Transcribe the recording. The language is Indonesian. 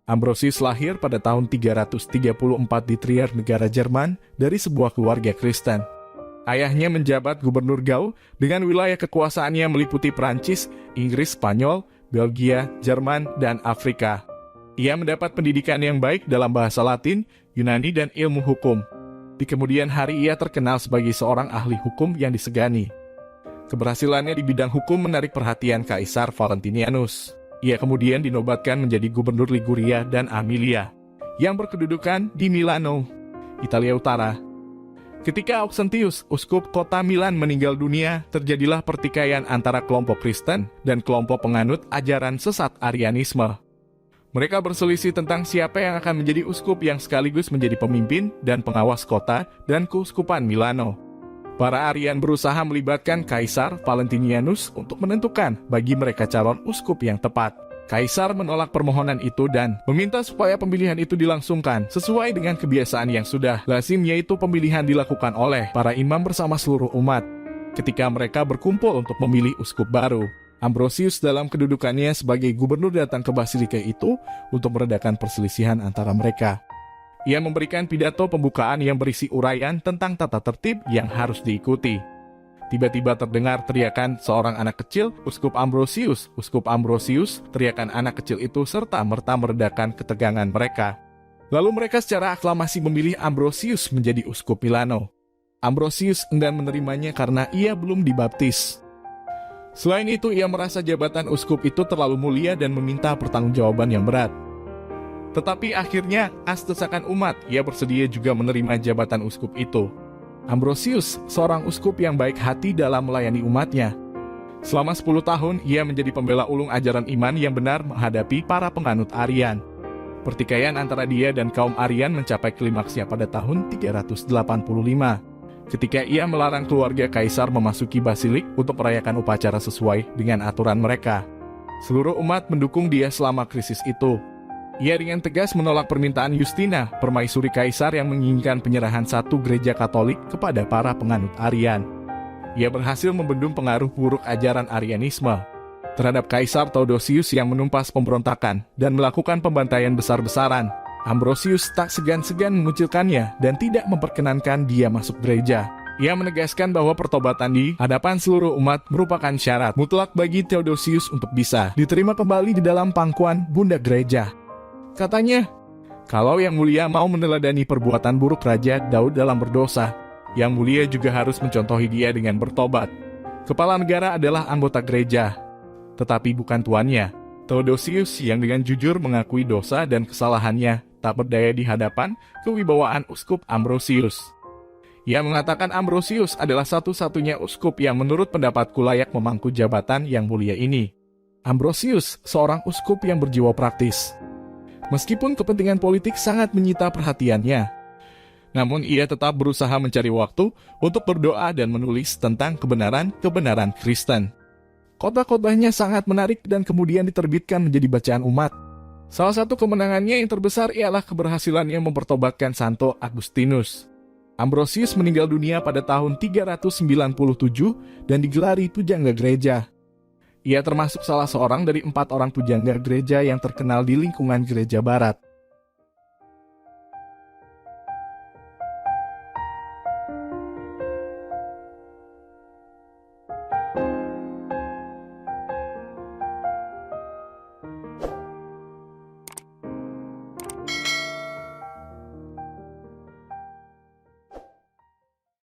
Ambrosius lahir pada tahun 334 di Trier, negara Jerman, dari sebuah keluarga Kristen. Ayahnya menjabat gubernur Gaul dengan wilayah kekuasaannya meliputi Prancis, Inggris, Spanyol, Belgia, Jerman, dan Afrika. Ia mendapat pendidikan yang baik dalam bahasa Latin, Yunani, dan ilmu hukum. Di kemudian hari ia terkenal sebagai seorang ahli hukum yang disegani. Keberhasilannya di bidang hukum menarik perhatian Kaisar Valentinianus. Ia kemudian dinobatkan menjadi gubernur Liguria dan Aemilia, yang berkedudukan di Milano, Italia Utara. Ketika Auxentius, uskup kota Milan, meninggal dunia, terjadilah pertikaian antara kelompok Kristen dan kelompok penganut ajaran sesat Arianisme. Mereka berselisih tentang siapa yang akan menjadi uskup yang sekaligus menjadi pemimpin dan pengawas kota dan keuskupan Milano. Para Arian berusaha melibatkan Kaisar Valentinianus untuk menentukan bagi mereka calon uskup yang tepat. Kaisar menolak permohonan itu dan meminta supaya pemilihan itu dilangsungkan sesuai dengan kebiasaan yang sudah lazim, yaitu pemilihan dilakukan oleh para imam bersama seluruh umat. Ketika mereka berkumpul untuk memilih uskup baru, Ambrosius dalam kedudukannya sebagai gubernur datang ke Basilika itu untuk meredakan perselisihan antara mereka. Ia memberikan pidato pembukaan yang berisi uraian tentang tata tertib yang harus diikuti. Tiba-tiba terdengar teriakan seorang anak kecil, Uskup Ambrosius, Uskup Ambrosius. Teriakan anak kecil itu serta-merta meredakan ketegangan mereka. Lalu mereka secara aklamasi memilih Ambrosius menjadi uskup Milano. Ambrosius enggan menerimanya karena ia belum dibaptis. Selain itu, ia merasa jabatan uskup itu terlalu mulia dan meminta pertanggungjawaban yang berat. Tetapi akhirnya, atas desakan umat, ia bersedia juga menerima jabatan uskup itu. Ambrosius, seorang uskup yang baik hati dalam melayani umatnya. Selama 10 tahun, ia menjadi pembela ulung ajaran iman yang benar menghadapi para penganut Arian. Pertikaian antara dia dan kaum Arian mencapai klimaksnya pada tahun 385, ketika ia melarang keluarga Kaisar memasuki Basilik untuk merayakan upacara sesuai dengan aturan mereka. Seluruh umat mendukung dia selama krisis itu. Ia dengan tegas menolak permintaan Justina, permaisuri Kaisar yang menginginkan penyerahan satu gereja Katolik kepada para penganut Arian. Ia berhasil membendung pengaruh buruk ajaran Arianisme terhadap Kaisar Theodosius yang menumpas pemberontakan dan melakukan pembantaian besar-besaran. Ambrosius tak segan-segan mengucilkannya dan tidak memperkenankan dia masuk gereja. Ia menegaskan bahwa pertobatan di hadapan seluruh umat merupakan syarat mutlak bagi Theodosius untuk bisa diterima kembali di dalam pangkuan bunda gereja. Katanya, kalau Yang Mulia mau meneladani perbuatan buruk Raja Daud dalam berdosa, Yang Mulia juga harus mencontohi dia dengan bertobat. Kepala negara adalah anggota gereja, tetapi bukan tuannya. Theodosius yang dengan jujur mengakui dosa dan kesalahannya tak berdaya di hadapan kewibawaan uskup Ambrosius. Ia mengatakan Ambrosius adalah satu-satunya uskup yang menurut pendapatku layak memangku jabatan Yang Mulia ini. Ambrosius, seorang uskup yang berjiwa praktis. Meskipun kepentingan politik sangat menyita perhatiannya, namun ia tetap berusaha mencari waktu untuk berdoa dan menulis tentang kebenaran Kristen. Khotbah-khotbahnya sangat menarik dan kemudian diterbitkan menjadi bacaan umat. Salah satu kemenangannya yang terbesar ialah keberhasilannya mempertobatkan Santo Agustinus. Ambrosius meninggal dunia pada tahun 397 dan digelari pujangga gereja. Ia termasuk salah seorang dari 4 orang pujangga gereja yang terkenal di lingkungan gereja barat.